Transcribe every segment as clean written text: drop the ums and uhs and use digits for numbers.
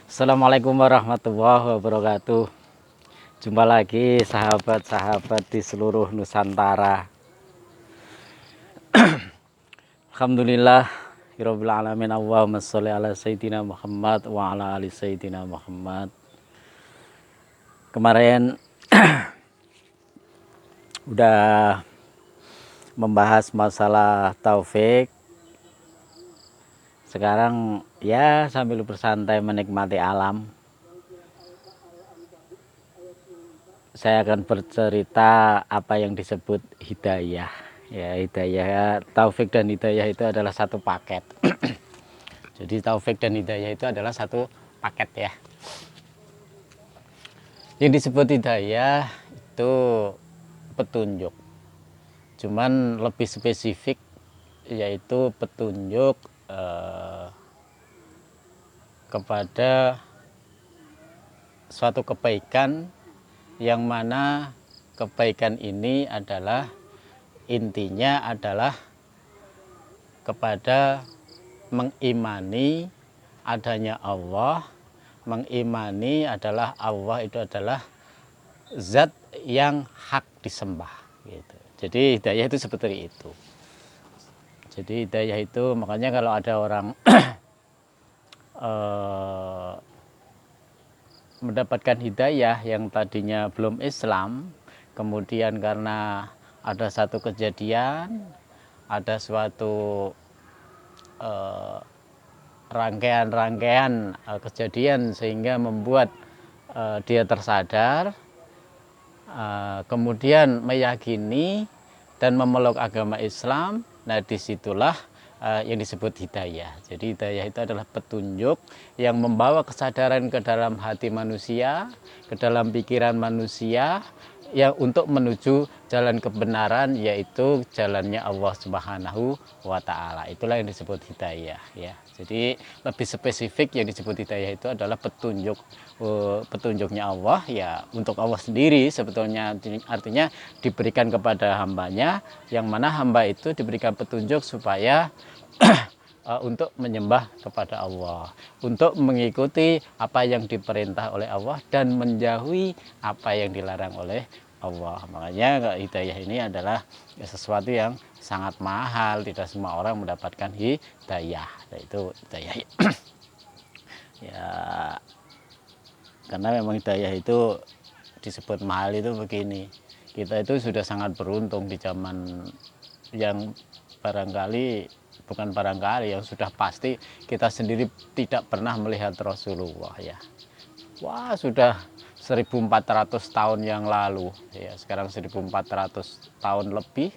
Assalamualaikum warahmatullahi wabarakatuh. Jumpa lagi sahabat-sahabat di seluruh Nusantara. Alhamdulillah Rabbil alamin. Allahumma sholli ala sayyidina Muhammad wa ala ali sayyidina Muhammad. Kemarin udah membahas masalah taufik. Sekarang ya sambil bersantai menikmati alam, saya akan bercerita apa yang disebut hidayah. Ya, hidayah, taufik dan hidayah itu adalah satu paket. Jadi taufik dan hidayah itu adalah satu paket ya. Yang disebut hidayah itu petunjuk. Cuman lebih spesifik yaitu petunjuk kepada suatu kebaikan, yang mana kebaikan ini adalah intinya adalah kepada mengimani adanya Allah, mengimani adalah Allah itu adalah zat yang hak disembah gitu. Jadi hidayah itu seperti itu. Jadi hidayah itu makanya kalau ada orang mendapatkan hidayah yang tadinya belum Islam, kemudian karena ada satu kejadian, ada suatu rangkaian kejadian sehingga membuat dia tersadar, kemudian meyakini dan memeluk agama Islam. Nah, disitulah yang disebut hidayah. Jadi hidayah itu adalah petunjuk yang membawa kesadaran ke dalam hati manusia, ke dalam pikiran manusia, yang untuk menuju jalan kebenaran, yaitu jalannya Allah Subhanahu wa Ta'ala. Itulah yang disebut hidayah ya. Jadi lebih spesifik yang disebut hidayah itu adalah petunjuknya Allah ya, untuk Allah sendiri sebetulnya, artinya diberikan kepada hambanya, yang mana hamba itu diberikan petunjuk supaya untuk menyembah kepada Allah, untuk mengikuti apa yang diperintah oleh Allah dan menjauhi apa yang dilarang oleh Allah. Makanya hidayah ini adalah sesuatu yang sangat mahal, tidak semua orang mendapatkan hidayah. Itu hidayah ya, karena memang hidayah itu disebut mahal itu begini, kita itu sudah sangat beruntung di zaman yang yang sudah pasti kita sendiri tidak pernah melihat Rasulullah ya. Wah, sudah 1400 tahun yang lalu ya, sekarang 1400 tahun lebih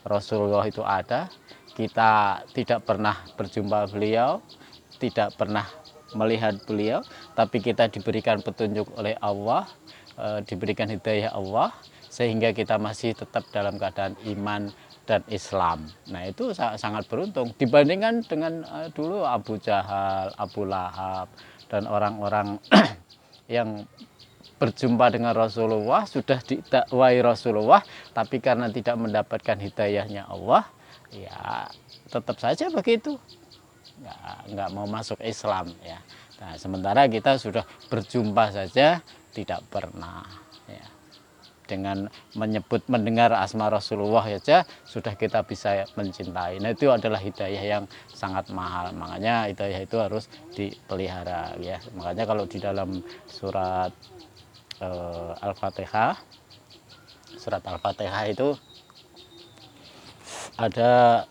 Rasulullah itu ada. Kita tidak pernah berjumpa beliau, tidak pernah melihat beliau, tapi kita diberikan petunjuk oleh Allah, diberikan hidayah Allah, sehingga kita masih tetap dalam keadaan iman dan Islam. Nah, itu sangat beruntung dibandingkan dengan dulu Abu Jahal, Abu Lahab, dan orang-orang yang berjumpa dengan Rasulullah, sudah didakwai Rasulullah, tapi karena tidak mendapatkan hidayahnya Allah, ya tetap saja begitu, nggak mau masuk Islam ya. Nah, sementara kita sudah berjumpa saja tidak pernah ya. Dengan mendengar asma Rasulullah saja sudah kita bisa mencintai. Nah, itu adalah hidayah yang sangat mahal. Makanya hidayah itu harus dipelihara ya. Makanya kalau di dalam surat Al-Fatihah, itu ada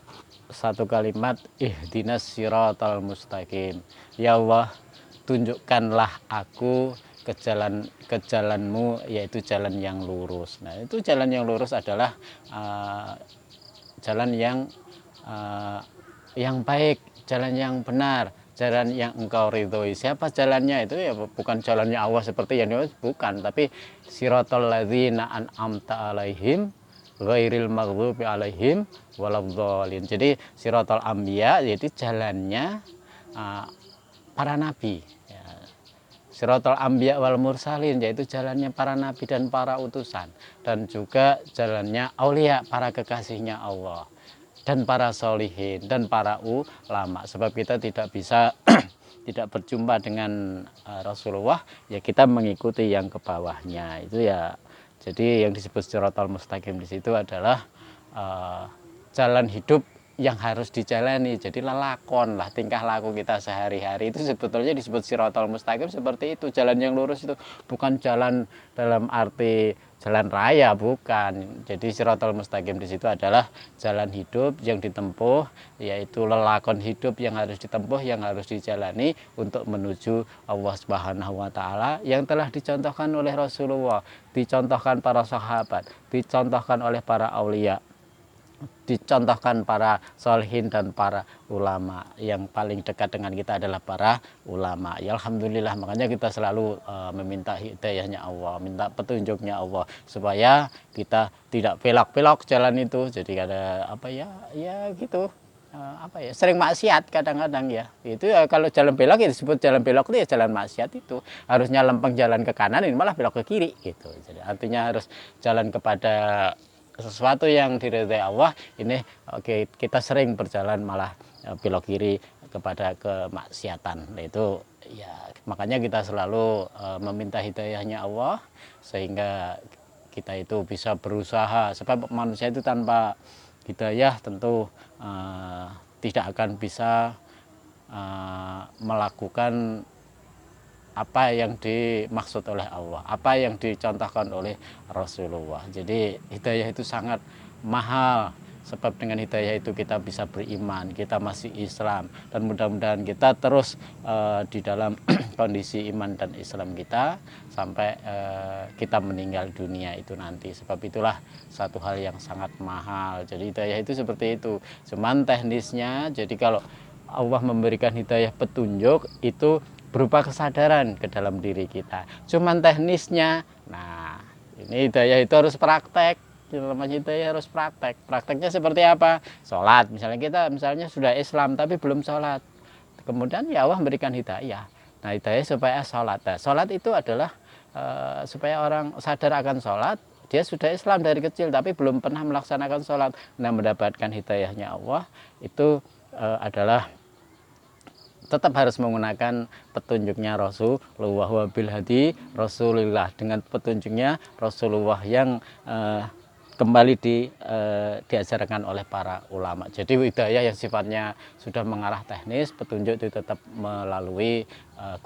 satu kalimat, ihdinas siratal mustaqim. Ya Allah, tunjukkanlah aku ke jalanmu, yaitu jalan yang lurus. Nah, itu jalan yang lurus adalah jalan yang baik, jalan yang benar, jalan yang engkau ridhoi. Siapa jalannya? Itu ya bukan jalannya Allah seperti yang bukan, tapi siratal ladzina an'amta alaihim ghairil maghdubi alaihim waladhdallin. Jadi siratal anbiya, yaitu jalannya para nabi. Siratal anbiya wal mursalin, yaitu jalannya para nabi dan para utusan, dan juga jalannya aulia, para kekasihnya Allah, dan para solihin, dan para ulama. Sebab kita tidak bisa tidak berjumpa dengan Rasulullah, ya kita mengikuti yang ke bawahnya itu ya. Jadi yang disebut Shiratal Mustaqim di situ adalah jalan hidup yang harus dijalani. Jadi lelakon lah, tingkah laku kita sehari-hari itu sebetulnya disebut Shiratal Mustaqim seperti itu. Jalan yang lurus itu bukan jalan dalam arti jalan raya, bukan. Jadi Shiratal Mustaqim di situ adalah jalan hidup yang ditempuh, yaitu lelakon hidup yang harus ditempuh, yang harus dijalani untuk menuju Allah Subhanahu wa taala yang telah dicontohkan oleh Rasulullah, dicontohkan para sahabat, dicontohkan oleh para aulia, dicontohkan para solihin dan para ulama. Yang paling dekat dengan kita adalah para ulama. Ya alhamdulillah, makanya kita selalu meminta hidayahnya Allah, minta petunjuknya Allah supaya kita tidak belok-belok jalan itu. Jadi ada apa ya gitu, sering maksiat kadang-kadang ya. Itu ya, kalau jalan belok itu disebut jalan belok itu ya jalan maksiat itu. Harusnya lempeng jalan ke kanan, ini malah belok ke kiri gitu. Jadi artinya harus jalan kepada sesuatu yang diridhai Allah. Ini oke, kita sering berjalan malah belok kiri kepada kemaksiatan. Nah, itu ya makanya kita selalu meminta hidayahnya Allah sehingga kita itu bisa berusaha. Sebab manusia itu tanpa hidayah tentu tidak akan bisa melakukan apa yang dimaksud oleh Allah, apa yang dicontohkan oleh Rasulullah. Jadi hidayah itu sangat mahal, sebab dengan hidayah itu kita bisa beriman, kita masih Islam, dan mudah-mudahan kita terus di dalam kondisi iman dan Islam kita sampai kita meninggal dunia itu nanti. Sebab itulah satu hal yang sangat mahal. Jadi hidayah itu seperti itu. Cuman teknisnya, jadi kalau Allah memberikan hidayah petunjuk itu berupa kesadaran ke dalam diri kita. Cuman teknisnya, nah ini hidayah itu harus praktek. Namanya hidayah harus praktek. Prakteknya seperti apa? Sholat, misalnya kita sudah Islam tapi belum sholat. Kemudian ya Allah memberikan hidayah. Nah hidayah supaya sholat. Nah, sholat itu adalah supaya orang sadar akan sholat. Dia sudah Islam dari kecil tapi belum pernah melaksanakan sholat. Nah mendapatkan hidayahnya Allah itu adalah tetap harus menggunakan petunjuknya Rasulullah, wabil hadi Rasulullah, dengan petunjuknya Rasulullah yang kembali diajarkan oleh para ulama. Jadi hidayah yang sifatnya sudah mengarah teknis, petunjuk itu tetap melalui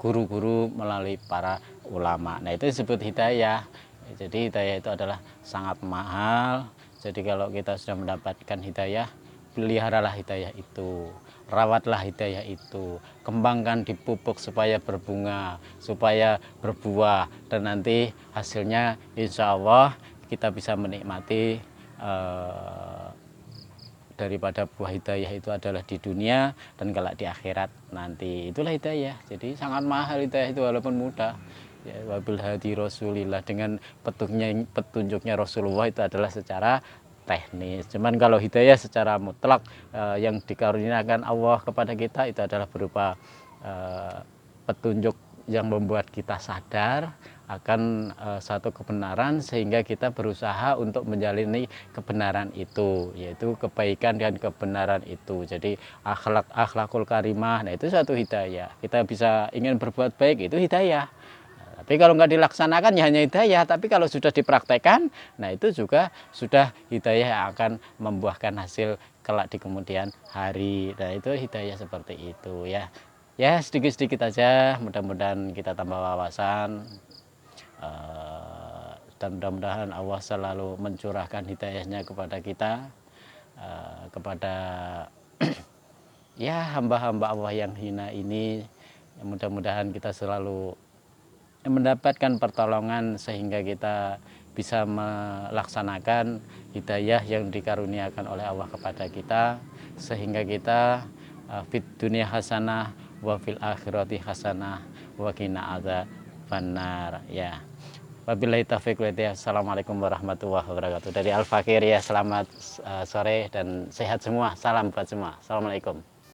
guru-guru, melalui para ulama. Nah itu disebut hidayah. Jadi hidayah itu adalah sangat mahal. Jadi kalau kita sudah mendapatkan hidayah, peliharalah hidayah itu, rawatlah hidayah itu, kembangkan, dipupuk supaya berbunga, supaya berbuah, dan nanti hasilnya insya Allah kita bisa menikmati daripada buah hidayah itu adalah di dunia dan kelak di akhirat nanti. Itulah hidayah. Jadi sangat mahal hidayah itu walaupun mudah. Ya, wabil hadi Rasulillah, dengan petunjuknya Rasulullah itu adalah secara teknis. Cuman kalau hidayah secara mutlak yang dikaruniakan Allah kepada kita itu adalah berupa petunjuk yang membuat kita sadar akan satu kebenaran sehingga kita berusaha untuk menjalani kebenaran itu, yaitu kebaikan dan kebenaran itu. Jadi akhlakul karimah, nah itu satu hidayah. Kita bisa ingin berbuat baik, itu hidayah. Tapi kalau nggak dilaksanakan ya hanya hidayah, tapi kalau sudah dipraktekkan, nah itu juga sudah hidayah yang akan membuahkan hasil kelak di kemudian hari. Nah itu hidayah seperti itu ya. Ya sedikit-sedikit aja, mudah-mudahan kita tambah wawasan, dan mudah-mudahan Allah selalu mencurahkan hidayahnya kepada kita, kepada ya hamba-hamba Allah yang hina ini. Mudah-mudahan kita selalu mendapatkan pertolongan sehingga kita bisa melaksanakan hidayah yang dikaruniakan oleh Allah kepada kita, sehingga kita fit dunia hasanah wa fil akhirati hasanah wa qina adzabannar ya. Wabillahi taufiq wal hidayah. Assalamualaikum warahmatullahi wabarakatuh. Dari Al Fakir ya, selamat sore dan sehat semua. Salam buat semua. Assalamualaikum.